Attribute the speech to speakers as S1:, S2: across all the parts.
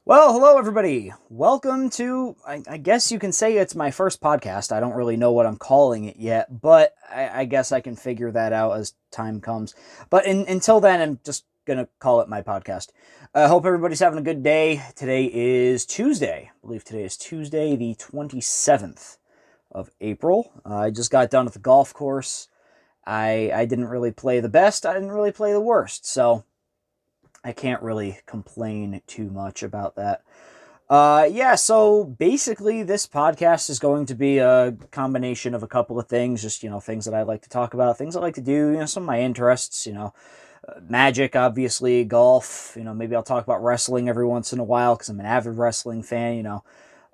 S1: Well, hello everybody. Welcome to, I guess you can say it's my first podcast. I don't really know what I'm calling it yet, but I guess I can figure that out as time comes. But until then, I'm just going to call it my podcast. I hope everybody's having a good day. Today is Tuesday. I believe today is Tuesday, the 27th of April. I just got done at the golf course. I didn't really play the best. I didn't really play the worst. So I can't really complain too much about that. Yeah, so basically, this podcast is going to be a combination of a couple of things, just, things that I like to talk about, things I like to do, some of my interests, magic, obviously, golf, maybe I'll talk about wrestling every once in a while because I'm an avid wrestling fan,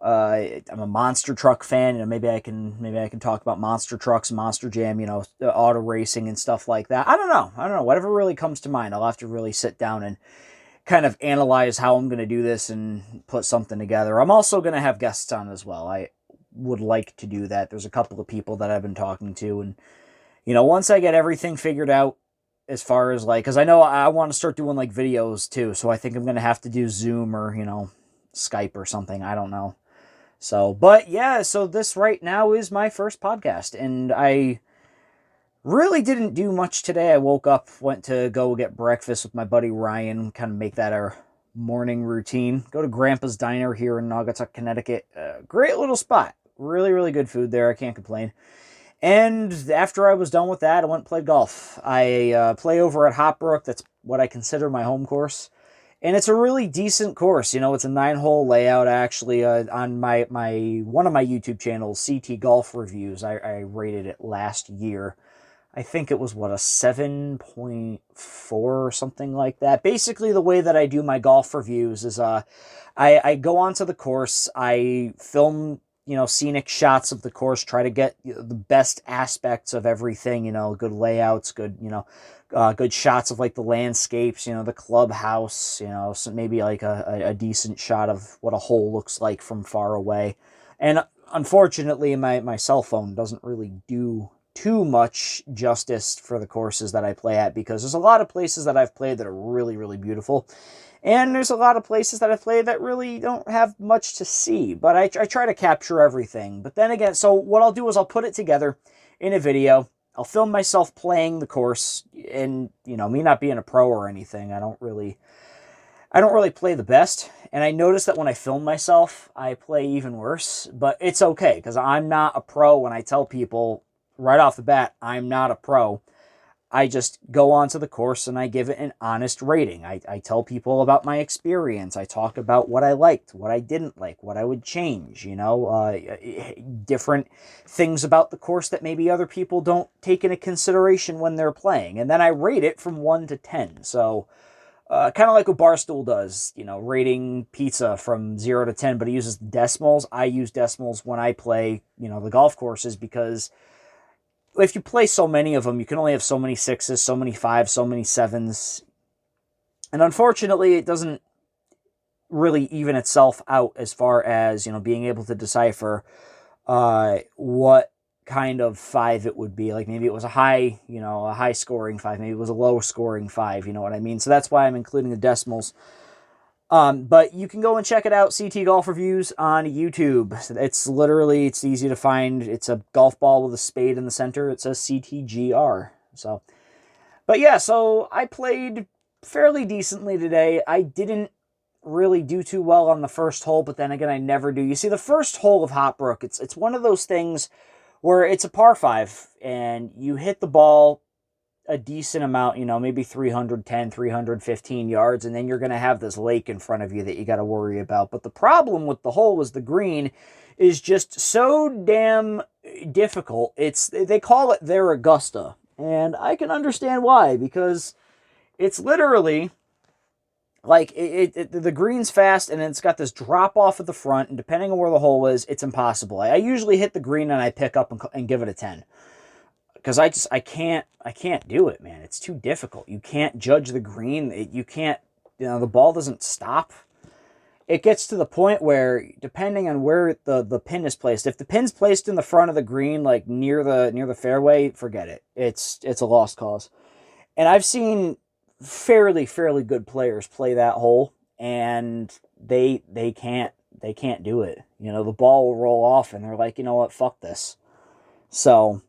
S1: I'm a monster truck fan. Maybe I can talk about monster trucks, Monster Jam, auto racing and stuff like that. I don't know. Whatever really comes to mind. I'll have to really sit down and kind of analyze how I'm going to do this and put something together. I'm also going to have guests on as well. I would like to do that. There's a couple of people that I've been talking to, and once I get everything figured out as far as because I know I want to start doing videos too. So I think I'm going to have to do Zoom or Skype or something. I don't know. So, but yeah, so this right now is my first podcast, and I really didn't do much today. I woke up, went to go get breakfast with my buddy Ryan, kind of make that our morning routine. Go to Grandpa's Diner here in Naugatuck, Connecticut. Great little spot. Really, really good food there. I can't complain. And after I was done with that, I went and played golf. I play over at Hopbrook. That's what I consider my home course. And it's a really decent course. It's a 9-hole layout, actually. On my one of my YouTube channels, CT Golf Reviews, I rated it last year. I think it was, a 7.4 or something like that. Basically, the way that I do my golf reviews is I go onto the course, I film, scenic shots of the course, try to get the best aspects of everything, good layouts, good shots of the landscapes, the clubhouse, so maybe a decent shot of what a hole looks like from far away. And unfortunately, my cell phone doesn't really do too much justice for the courses that I play at, because there's a lot of places that I've played that are really, really beautiful. And there's a lot of places that I've played that really don't have much to see, but I try to capture everything. But then again, so what I'll do is I'll put it together in a video. I'll film myself playing the course, and me not being a pro or anything, I don't really play the best. And I notice that when I film myself, I play even worse, but it's okay because I'm not a pro. When I tell people right off the bat, I'm not a pro, I just go onto the course and I give it an honest rating. I tell people about my experience. I talk about what I liked, what I didn't like, what I would change, different things about the course that maybe other people don't take into consideration when they're playing. And then I rate it from 1 to 10. So kind of like what Barstool does, rating pizza from 0 to 10, but he uses decimals. I use decimals when I play, the golf courses, because if you play so many of them, you can only have so many 6s, so many 5s, so many 7s. And unfortunately, it doesn't really even itself out as far as, being able to decipher what kind of 5 it would be. Like maybe it was a high scoring 5, maybe it was a low scoring 5, you know what I mean? So that's why I'm including the decimals. But you can go and check it out, CT Golf Reviews on YouTube. It's easy to find. It's a golf ball with a spade in the center. It says CTGR. So, but yeah, so I played fairly decently today. I didn't really do too well on the first hole, but then again, I never do. You see, the first hole of Hopbrook, it's one of those things where it's a par 5, and you hit the ball a decent amount, maybe 310, 315 yards, and then you're going to have this lake in front of you that you got to worry about. But the problem with the hole is the green is just so damn difficult. They call it their Augusta, and I can understand why, because it's literally the green's fast, and it's got this drop off at the front, and depending on where the hole is, it's impossible. I usually hit the green and I pick up and give it a 10. Because I can't do it, man. It's too difficult. You can't judge the green. You can't, the ball doesn't stop. It gets to the point where, depending on where the pin is placed, if the pin's placed in the front of the green, like near the fairway, forget it. It's a lost cause. And I've seen fairly good players play that hole, and they can't do it. You know, the ball will roll off and they're like, you know what, fuck this. So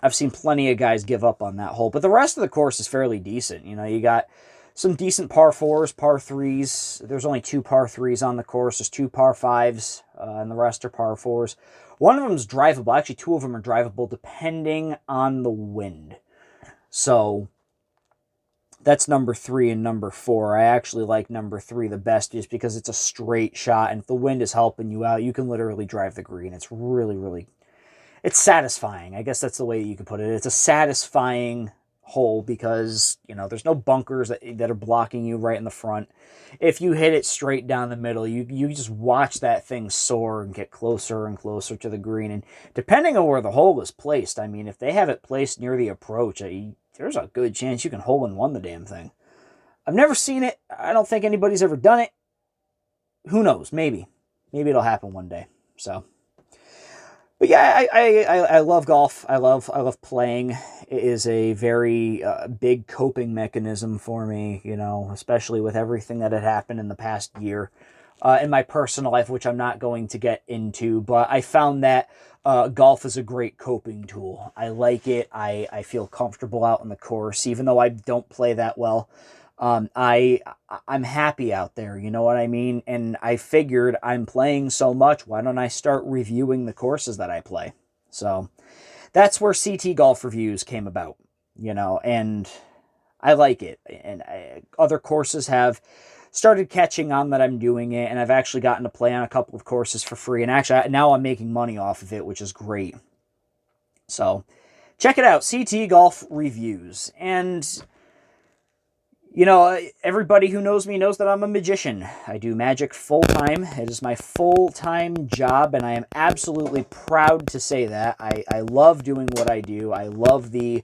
S1: I've seen plenty of guys give up on that hole, but the rest of the course is fairly decent. You know, you got some decent par fours, par threes. There's only 2 par threes on the course. There's 2 par fives, and the rest are par fours. One of them is drivable. Actually, 2 of them are drivable depending on the wind. So that's number 3 and number 4. I actually like number 3 the best just because it's a straight shot, and if the wind is helping you out, you can literally drive the green. It's really, really, it's satisfying. I guess that's the way you could put it. It's a satisfying hole because, you know, there's no bunkers that are blocking you right in the front. If you hit it straight down the middle, you just watch that thing soar and get closer and closer to the green. And depending on where the hole is placed, I mean, if they have it placed near the approach, there's a good chance you can hole in one the damn thing. I've never seen it. I don't think anybody's ever done it. Who knows? Maybe it'll happen one day. So, but yeah, I love golf. I love playing. It is a very big coping mechanism for me, you know, especially with everything that had happened in the past year in my personal life, which I'm not going to get into. But I found that golf is a great coping tool. I like it. I feel comfortable out on the course, even though I don't play that well. I'm happy out there, you know what I mean? And I figured I'm playing so much, why don't I start reviewing the courses that I play? So that's where CT Golf Reviews came about, you know, and I like it. And other courses have started catching on that I'm doing it, and I've actually gotten to play on a couple of courses for free. And actually, now I'm making money off of it, which is great. So check it out, CT Golf Reviews. And you know, everybody who knows me knows that I'm a magician. I do magic full-time. It is my full-time job, and I am absolutely proud to say that. I love doing what I do. I love the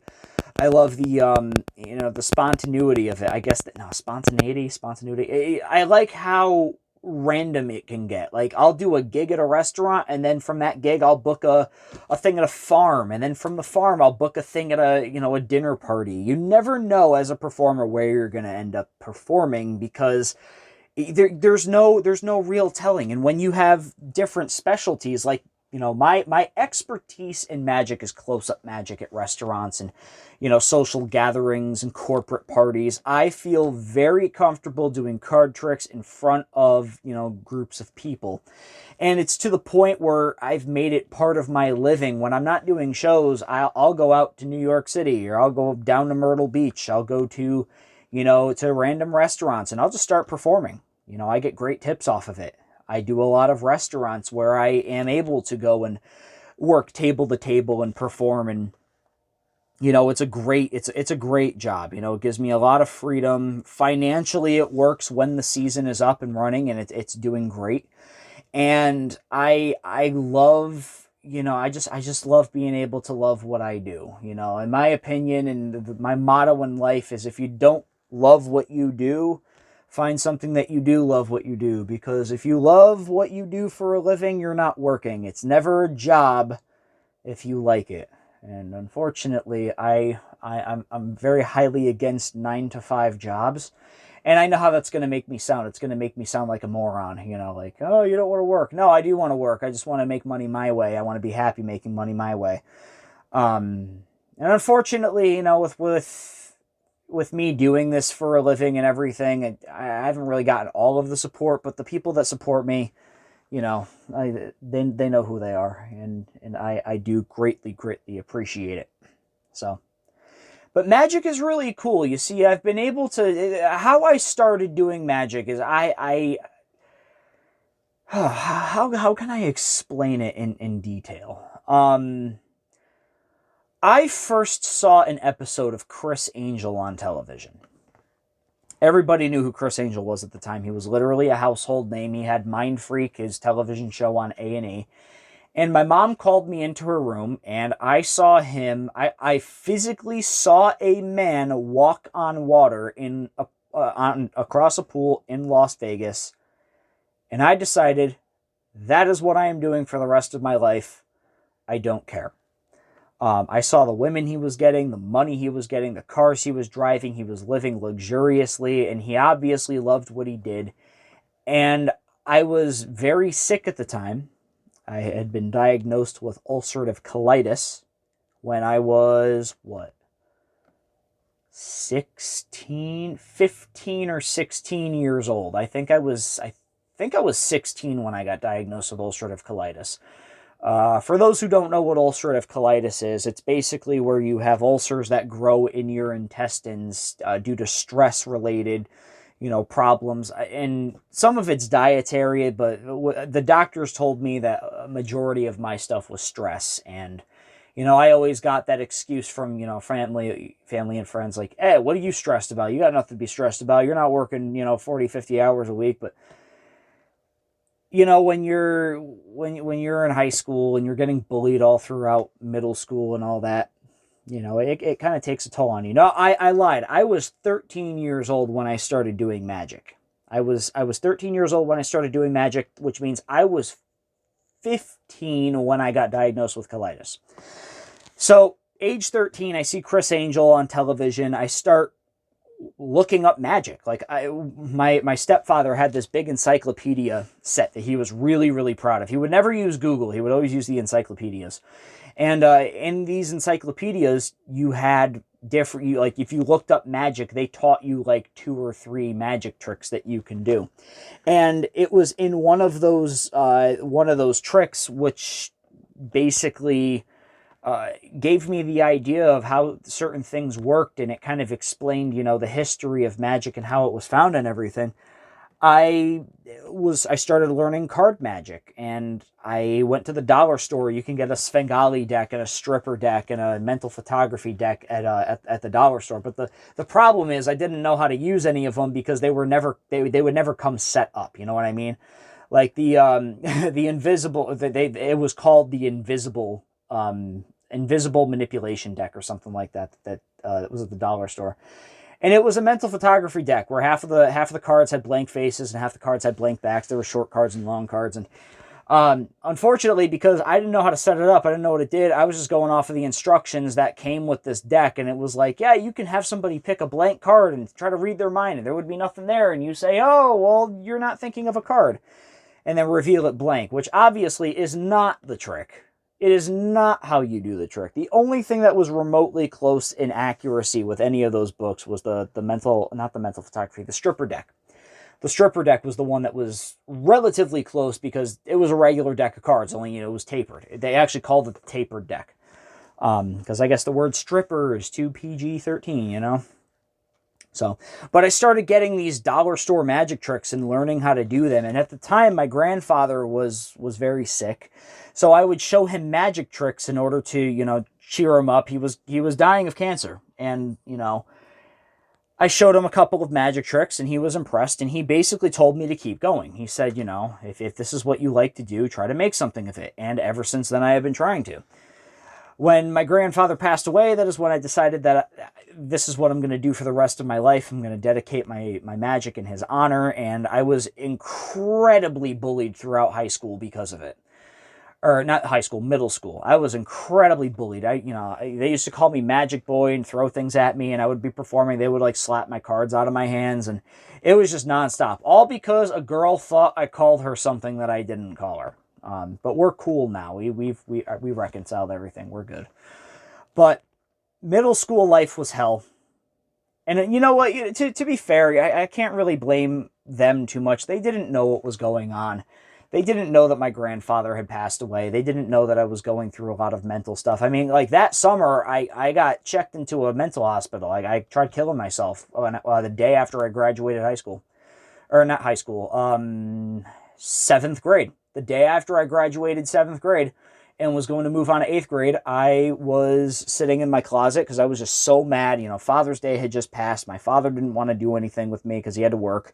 S1: you know, the spontaneity of it. I guess spontaneity. I like how random it can get. Like, I'll do a gig at a restaurant, and then from that gig I'll book a thing at a farm, and then from the farm I'll book a thing at a dinner party. You never know as a performer where you're going to end up performing, because there's no real telling. And when you have different specialties, like, you know, my expertise in magic is close-up magic at restaurants and, you know, social gatherings and corporate parties. I feel very comfortable doing card tricks in front of, you know, groups of people. And it's to the point where I've made it part of my living. When I'm not doing shows, I'll go out to New York City, or I'll go down to Myrtle Beach. I'll go to, you know, to random restaurants, and I'll just start performing. You know, I get great tips off of it. I do a lot of restaurants where I am able to go and work table to table and perform, and, you know, it's a great job. You know, it gives me a lot of freedom. Financially, it works when the season is up and running, and it's doing great. And I love, you know, I just love being able to love what I do. You know, in my opinion, and my motto in life is, if you don't love what you do, find something that you do love what you do. Because if you love what you do for a living, you're not working. It's never a job if you like it. And unfortunately, I'm very highly against 9-to-5 jobs. And I know how that's going to make me sound. It's going to make me sound like a moron, you know, like, oh, you don't want to work. No, I do want to work. I just want to make money my way. I want to be happy making money my way. And unfortunately, you know, with me doing this for a living and everything, I haven't really gotten all of the support, but the people that support me, you know, they know who they are, and I do greatly appreciate it. So, but magic is really cool. You see, I've been able to, how I started doing magic is how can I explain it in detail? I first saw an episode of Criss Angel on television. Everybody knew who Criss Angel was at the time. He was literally a household name. He had Mind Freak, his television show on A&E. And my mom called me into her room, and I saw him. I physically saw a man walk on water across a pool in Las Vegas. And I decided, that is what I am doing for the rest of my life. I don't care. I saw the women he was getting, the money he was getting, the cars he was driving. He was living luxuriously, and he obviously loved what he did. And I was very sick at the time. I had been diagnosed with ulcerative colitis when I was, 15 or 16 years old. I think I was 16 when I got diagnosed with ulcerative colitis. For those who don't know what ulcerative colitis is, it's basically where you have ulcers that grow in your intestines due to stress-related, problems. And some of it's dietary, but the doctors told me that a majority of my stuff was stress. And, I always got that excuse from, family and friends like, hey, what are you stressed about? You got nothing to be stressed about. You're not working, 40, 50 hours a week. But when you're in high school and you're getting bullied all throughout middle school and all that, it kind of takes a toll on you. No, I lied. I was 13 years old when I started doing magic. I was 13 years old when I started doing magic, which means I was 15 when I got diagnosed with colitis. So, age 13, I see Criss Angel on television. I start looking up magic. Like my stepfather had this big encyclopedia set that he was really, really proud of. He would never use Google. He would always use the encyclopedias. And in these encyclopedias, you had different, like if you looked up magic, they taught you like 2 or 3 magic tricks that you can do. And it was in one of those tricks, which basically gave me the idea of how certain things worked, and it kind of explained, the history of magic and how it was found and everything. I started learning card magic, and I went to the dollar store. You can get a Svengali deck and a stripper deck and a mental photography deck at the dollar store. But the problem is I didn't know how to use any of them because they would never come set up. You know what I mean? Like the the invisible, it was called the invisible manipulation deck or something like that. That was at the dollar store. And it was a mental photography deck where half of the cards had blank faces and half the cards had blank backs. There were short cards and long cards. And unfortunately, because I didn't know how to set it up, I didn't know what it did, I was just going off of the instructions that came with this deck. And it was like, yeah, you can have somebody pick a blank card and try to read their mind, and there would be nothing there. And you say, oh, well, you're not thinking of a card. And then reveal it blank, which obviously is not the trick. It is not how you do the trick. The only thing that was remotely close in accuracy with any of those books was the stripper deck. The stripper deck was the one that was relatively close because it was a regular deck of cards, only, it was tapered. They actually called it the tapered deck. Because I guess the word stripper is too PG-13, So, but I started getting these dollar store magic tricks and learning how to do them. And at the time, my grandfather was very sick. So I would show him magic tricks in order to, cheer him up. He was dying of cancer. And, I showed him a couple of magic tricks and he was impressed. And he basically told me to keep going. He said, if this is what you like to do, try to make something of it. And ever since then, I have been trying to. When my grandfather passed away, that is when I decided that this is what I'm going to do for the rest of my life. I'm going to dedicate my magic in his honor. And I was incredibly bullied throughout high school because of it. Or not high school, middle school. I was incredibly bullied. They used to call me Magic Boy and throw things at me, and I would be performing. They would slap my cards out of my hands, and it was just nonstop. All because a girl thought I called her something that I didn't call her. But we're cool now. We reconciled everything. We're good. But middle school life was hell. And you know what? To be fair, I can't really blame them too much. They didn't know what was going on. They didn't know that my grandfather had passed away. They didn't know that I was going through a lot of mental stuff. I mean, that summer, I got checked into a mental hospital. I tried killing myself the day after I graduated high school. Or not high school, 7th grade. The day after I graduated 7th grade and was going to move on to 8th grade, I was sitting in my closet because I was just so mad. Father's Day had just passed. My father didn't want to do anything with me because he had to work.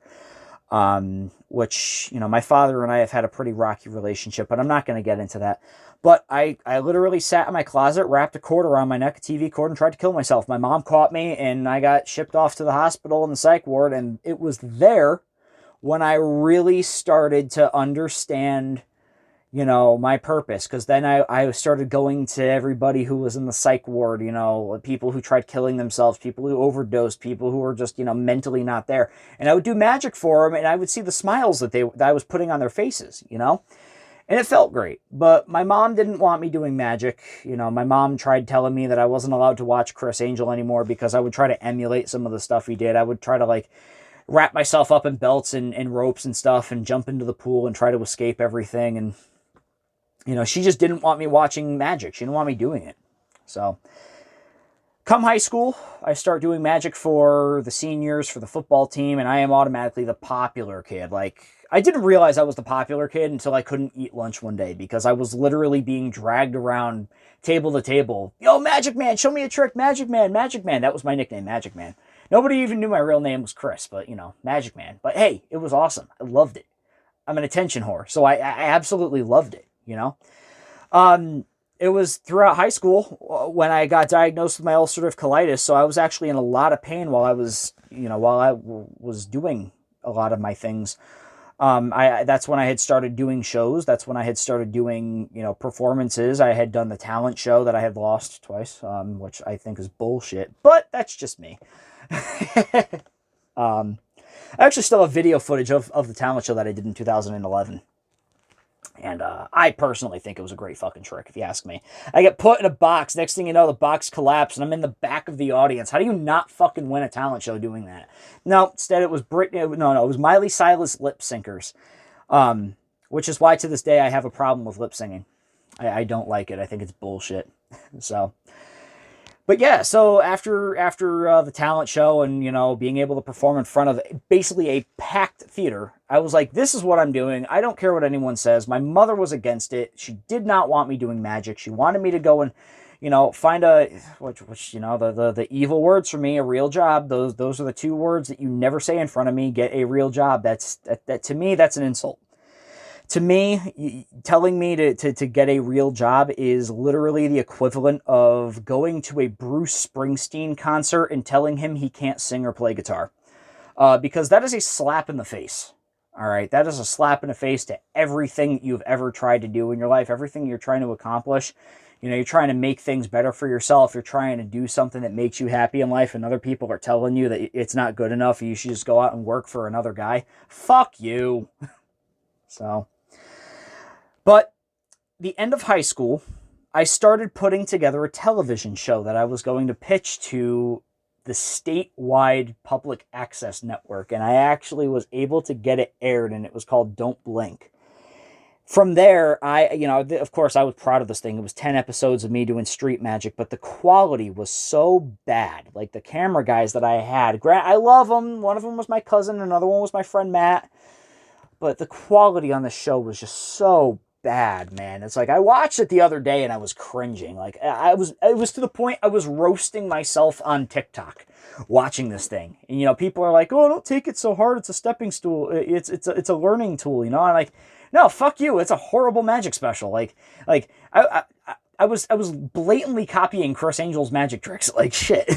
S1: Which, my father and I have had a pretty rocky relationship, but I'm not going to get into that. But I literally sat in my closet, wrapped a cord around my neck, a TV cord, and tried to kill myself. My mom caught me, and I got shipped off to the hospital in the psych ward, and it was there when I really started to understand, my purpose. Because then I started going to everybody who was in the psych ward, people who tried killing themselves, people who overdosed, people who were just, mentally not there. And I would do magic for them, and I would see the smiles that I was putting on their faces. And it felt great. But my mom didn't want me doing magic. My mom tried telling me that I wasn't allowed to watch Criss Angel anymore because I would try to emulate some of the stuff he did. I would try to, like, wrap myself up in belts and ropes and stuff and jump into the pool and try to escape everything. And, she just didn't want me watching magic. She didn't want me doing it. So, come high school, I start doing magic for the seniors, for the football team, and I am automatically the popular kid. Like, I didn't realize I was the popular kid until I couldn't eat lunch one day because I was literally being dragged around table to table. Yo, Magic Man, show me a trick, Magic Man, Magic Man. That was my nickname, Magic Man. Nobody even knew my real name was Chris, but, Magic Man. But hey, it was awesome. I loved it. I'm an attention whore, so I absolutely loved it, It was throughout high school when I got diagnosed with my ulcerative colitis, so I was actually in a lot of pain while I was doing a lot of my things. That's when I had started doing shows. That's when I had started doing, performances. I had done the talent show that I had lost twice, which I think is bullshit, but that's just me. I actually still have video footage of the talent show that I did in 2011. And I personally think it was a great fucking trick, if you ask me. I get put in a box. Next thing you know, the box collapsed, and I'm in the back of the audience. How do you not fucking win a talent show doing that? No, instead it was Britney. No, it was Miley Cyrus lip syncers, which is why to this day I have a problem with lip singing. I don't like it. I think it's bullshit. So, but yeah, so after the talent show and, being able to perform in front of basically a packed theater, I was like, this is what I'm doing. I don't care what anyone says. My mother was against it. She did not want me doing magic. She wanted me to go and, find the evil words for me, a real job. Those are the two words that you never say in front of me. Get a real job. That to me, that's an insult. To me, telling me to get a real job is literally the equivalent of going to a Bruce Springsteen concert and telling him he can't sing or play guitar. Because that is a slap in the face. All right, that is a slap in the face to everything you've ever tried to do in your life, everything you're trying to accomplish. You're trying to make things better for yourself. You're trying to do something that makes you happy in life, and other people are telling you that it's not good enough. You should just go out and work for another guy. Fuck you. So... But the end of high school, I started putting together a television show that I was going to pitch to the statewide public access network. And I actually was able to get it aired, and it was called Don't Blink. From there, of course, I was proud of this thing. It was 10 episodes of me doing street magic, but the quality was so bad. Like, the camera guys that I had, I love them. One of them was my cousin. Another one was my friend Matt. But the quality on the show was just so bad, man. It's like I watched it the other day and I was cringing. Like it was to the point I was roasting myself on TikTok watching this thing. And people are like, "Oh, don't take it so hard. It's a stepping stool. It's a learning tool." I'm like, "No, fuck you. It's a horrible magic special." Like I was blatantly copying Criss Angel's magic tricks. Like shit.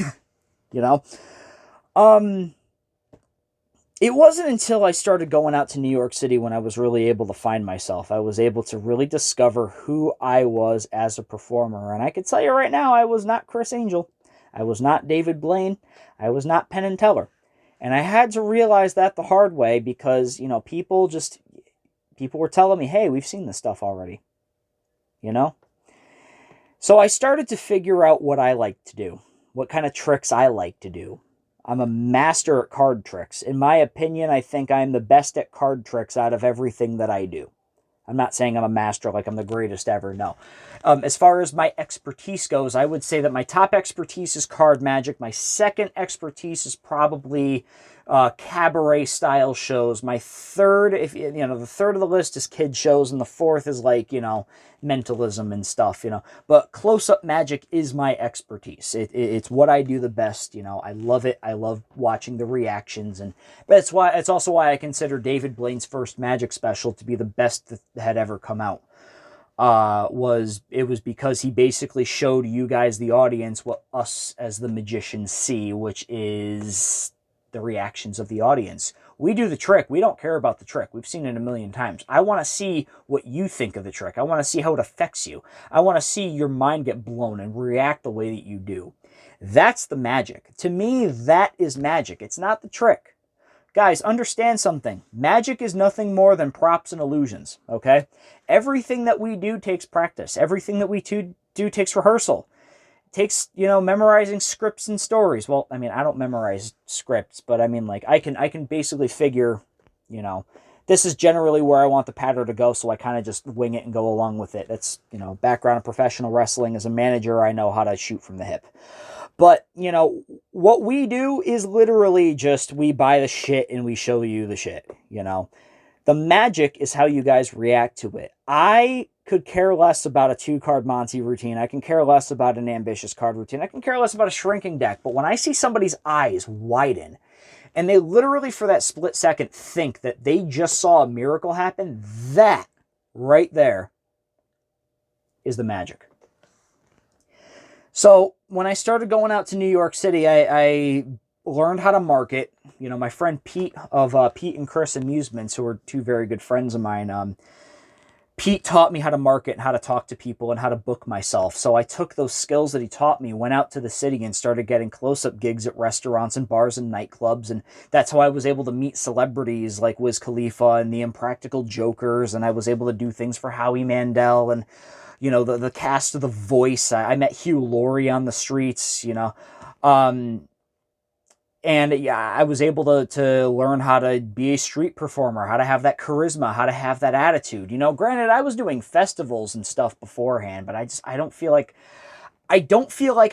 S1: It wasn't until I started going out to New York City when I was really able to find myself. I was able to really discover who I was as a performer. And I can tell you right now, I was not Criss Angel. I was not David Blaine. I was not Penn and Teller. And I had to realize that the hard way because, people were telling me, hey, we've seen this stuff already. So I started to figure out what I like to do, what kind of tricks I like to do. I'm a master at card tricks. In my opinion, I think I'm the best at card tricks out of everything that I do. I'm not saying I'm a master like I'm the greatest ever, no. As far as my expertise goes, I would say that my top expertise is card magic. My second expertise is probably cabaret style shows. My third, the third of the list is kid shows, and the fourth is like, mentalism and stuff, But close-up magic is my expertise. It's what I do the best, I love it. I love watching the reactions, and it's also why I consider David Blaine's first magic special to be the best that had ever come out. It was because he basically showed you guys, the audience, what us as the magicians see, which is the reactions of the audience. We do the trick. We don't care about the trick. We've seen it a million times. I want to see what you think of the trick. I want to see how it affects you. I want to see your mind get blown and react the way that you do. That's the magic. To me, that is magic. It's not the trick. Guys, understand something. Magic is nothing more than props and illusions, okay? Everything that we do takes practice. Everything that we do takes rehearsal. It takes, memorizing scripts and stories. Well, I mean, I don't memorize scripts, but I mean, like, I can basically figure, this is generally where I want the pattern to go, so I kind of just wing it and go along with it. That's, background in professional wrestling. As a manager, I know how to shoot from the hip. But, what we do is literally just we buy the shit and we show you the shit, The magic is how you guys react to it. I could care less about a 2-card Monty routine. I can care less about an ambitious card routine. I can care less about a shrinking deck. But when I see somebody's eyes widen and they literally for that split second think that they just saw a miracle happen, that right there is the magic. So when I started going out to New York City, I learned how to market. My friend Pete of Pete and Chris Amusements, who are 2 very good friends of mine, Pete taught me how to market and how to talk to people and how to book myself. So I took those skills that he taught me, went out to the city and started getting close-up gigs at restaurants and bars and nightclubs. And that's how I was able to meet celebrities like Wiz Khalifa and the Impractical Jokers. And I was able to do things for Howie Mandel and the cast of The Voice. I met Hugh Laurie on the streets, and yeah, I was able to learn how to be a street performer, how to have that charisma, how to have that attitude. Granted, I was doing festivals and stuff beforehand, but I don't feel like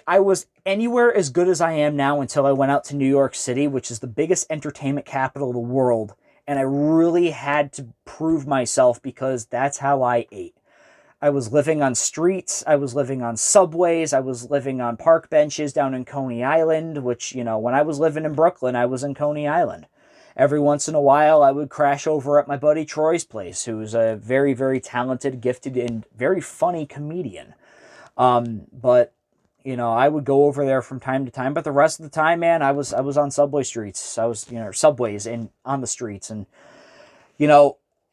S1: I was anywhere as good as I am now until I went out to New York City, which is the biggest entertainment capital of the world. And I really had to prove myself because that's how I ate. I was living on streets, I was living on subways, I was living on park benches down in Coney Island, which, when I was living in Brooklyn, I was in Coney Island. Every once in a while, I would crash over at my buddy Troy's place, who's a very, very talented, gifted, and very funny comedian. But, I would go over there from time to time, but the rest of the time, man, I was on subway streets. I was, subways and on the streets, and,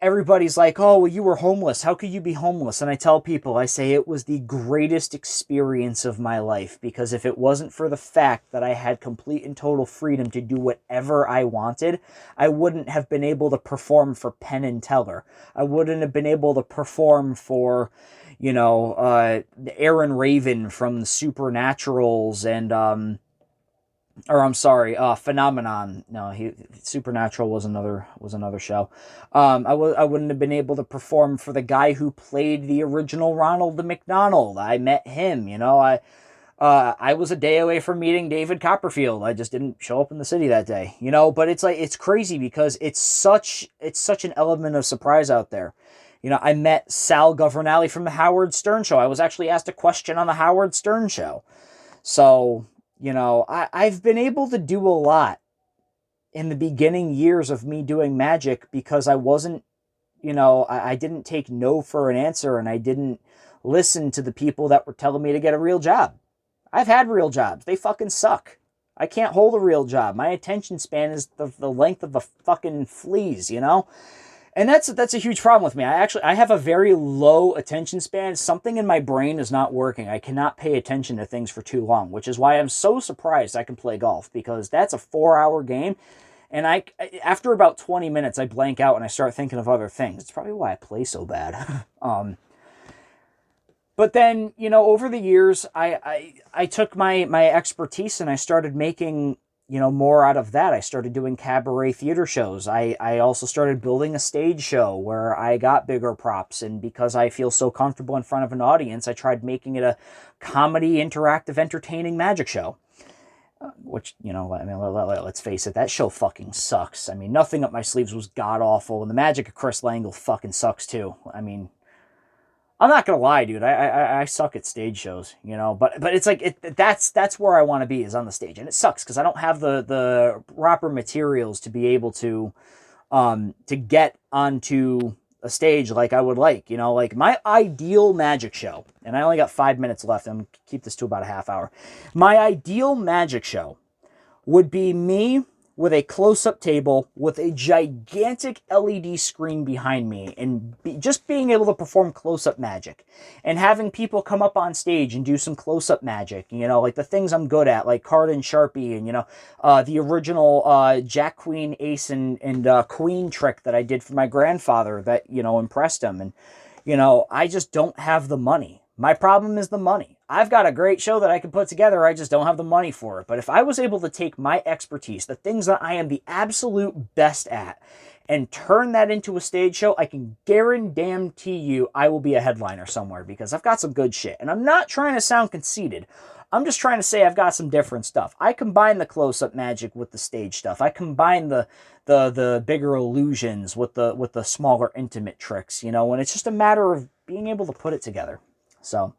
S1: everybody's like, oh, well, you were homeless. How could you be homeless? And I tell people, I say it was the greatest experience of my life, because if it wasn't for the fact that I had complete and total freedom to do whatever I wanted, I wouldn't have been able to perform for Penn and Teller. I wouldn't have been able to perform for, Aaron Raven from the Supernaturals and, Phenomenon. No, Supernatural was another show. I wouldn't have been able to perform for the guy who played the original Ronald McDonald. I met him, I was a day away from meeting David Copperfield. I just didn't show up in the city that day, but it's crazy because it's such an element of surprise out there. I met Sal Governale from the Howard Stern Show. I was actually asked a question on the Howard Stern Show. So, I've been able to do a lot in the beginning years of me doing magic because I wasn't, I didn't take no for an answer, and I didn't listen to the people that were telling me to get a real job. I've had real jobs. They fucking suck. I can't hold a real job. My attention span is the length of a fucking fleas, And that's a huge problem with me. I have a very low attention span. Something in my brain is not working. I cannot pay attention to things for too long, which is why I'm so surprised I can play golf, because that's a 4-hour game. And after about 20 minutes, I blank out and I start thinking of other things. It's probably why I play so bad. But then, over the years, I took my expertise and I started making more out of that. I started doing cabaret theater shows. I also started building a stage show where I got bigger props. And because I feel so comfortable in front of an audience, I tried making it a comedy, interactive, entertaining magic show. Which, let's face it, that show fucking sucks. Nothing up my sleeves was god-awful. And the magic of Chris Langle fucking sucks too. I'm not gonna lie, dude. I suck at stage shows, But it's like that's where I want to be, is on the stage, and it sucks because I don't have the proper materials to be able to get onto a stage like I would like. Like my ideal magic show, and I only got 5 minutes left. I'm gonna keep this to about a half hour. My ideal magic show would be me with a close-up table with a gigantic LED screen behind me, and just being able to perform close-up magic and having people come up on stage and do some close-up magic, like the things I'm good at, like card and Sharpie, and the original Jack, Queen, Ace, and Queen trick that I did for my grandfather that impressed him. And I just don't have the money. My problem is the money. I've got a great show that I can put together. I just don't have the money for it. But if I was able to take my expertise, the things that I am the absolute best at, and turn that into a stage show, I can guarantee you I will be a headliner somewhere, because I've got some good shit. And I'm not trying to sound conceited. I'm just trying to say I've got some different stuff. I combine the close-up magic with the stage stuff. I combine the bigger illusions with the smaller intimate tricks, and it's just a matter of being able to put it together. So,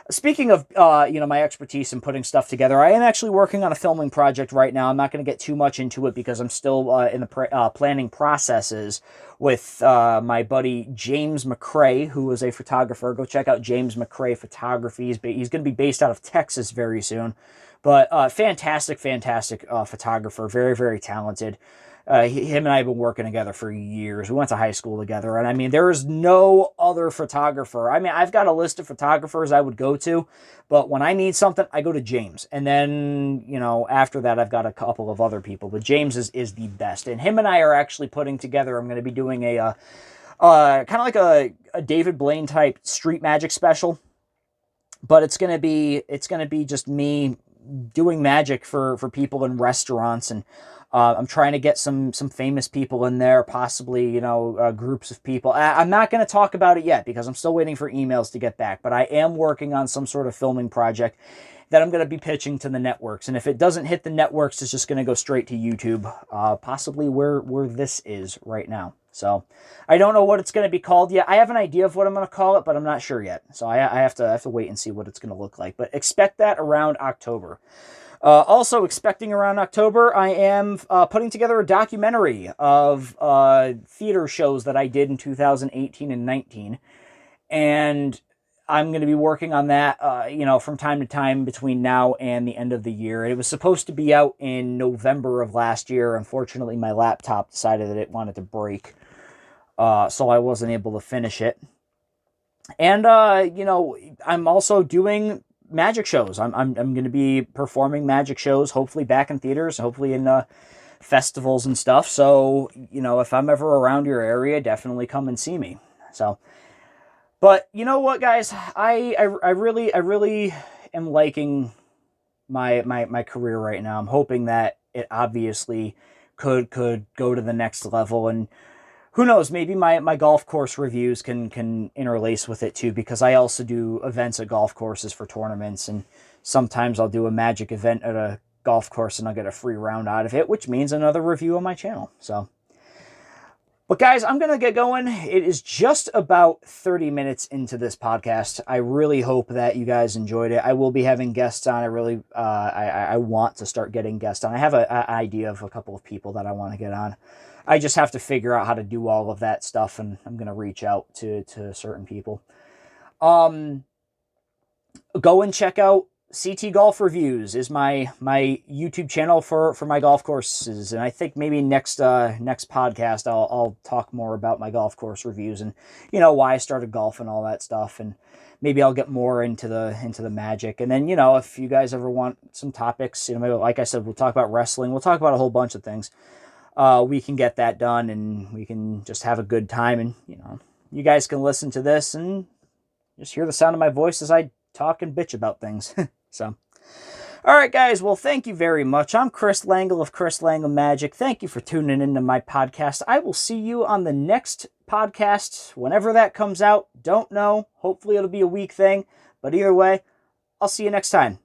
S1: speaking of, my expertise in putting stuff together, I am actually working on a filming project right now. I'm not going to get too much into it because I'm still in the planning processes with my buddy James McCrae, who is a photographer. Go check out James McCrae Photography. He's going to be based out of Texas very soon. But fantastic photographer, very, very talented. Him and I have been working together for years. We went to high school together. And I mean, there is no other photographer. I mean, I've got a list of photographers I would go to, but when I need something, I go to James. And then, after that, I've got a couple of other people. But James is the best. And him and I are actually putting together, I'm going to be doing a kind of like a David Blaine type street magic special. But it's going to be just me doing magic for people in restaurants, and I'm trying to get some famous people in there, possibly, groups of people. I'm not going to talk about it yet because I'm still waiting for emails to get back, but I am working on some sort of filming project that I'm going to be pitching to the networks. And if it doesn't hit the networks, it's just going to go straight to YouTube, possibly where this is right now. So I don't know what it's going to be called yet. I have an idea of what I'm going to call it, but I'm not sure yet. So I have to wait and see what it's going to look like. But expect that around October. Also expecting around October, I am putting together a documentary of theater shows that I did in 2018 and 19. And I'm going to be working on that, from time to time between now and the end of the year. It was supposed to be out in November of last year. Unfortunately, my laptop decided that it wanted to break, so I wasn't able to finish it. And, I'm also doing magic shows. I'm going to be performing magic shows, hopefully back in theaters, hopefully in festivals and stuff. So, if I'm ever around your area, definitely come and see me. So, but you know what, guys? I really am liking my career right now. I'm hoping that it obviously could go to the next level, and who knows, maybe my golf course reviews can interlace with it too, because I also do events at golf courses for tournaments, and sometimes I'll do a magic event at a golf course and I'll get a free round out of it, which means another review on my channel. So, but guys, I'm going to get going. It is just about 30 minutes into this podcast. I really hope that you guys enjoyed it. I will be having guests on. I want to start getting guests on. I have an idea of a couple of people that I want to get on. I just have to figure out how to do all of that stuff, and I'm going to reach out to certain people. Go and check out CT Golf Reviews is my YouTube channel for my golf courses, and I think maybe next podcast I'll talk more about my golf course reviews and why I started golf and all that stuff, and maybe I'll get more into the magic. And then if you guys ever want some topics, maybe, like I said, we'll talk about wrestling, we'll talk about a whole bunch of things. We can get that done, and we can just have a good time, and you guys can listen to this and just hear the sound of my voice as I talk and bitch about things. So, all right, guys. Well, thank you very much. I'm Chris Langle of Chris Langle Magic. Thank you for tuning into my podcast. I will see you on the next podcast, whenever that comes out. Don't know. Hopefully it'll be a week thing. But either way, I'll see you next time.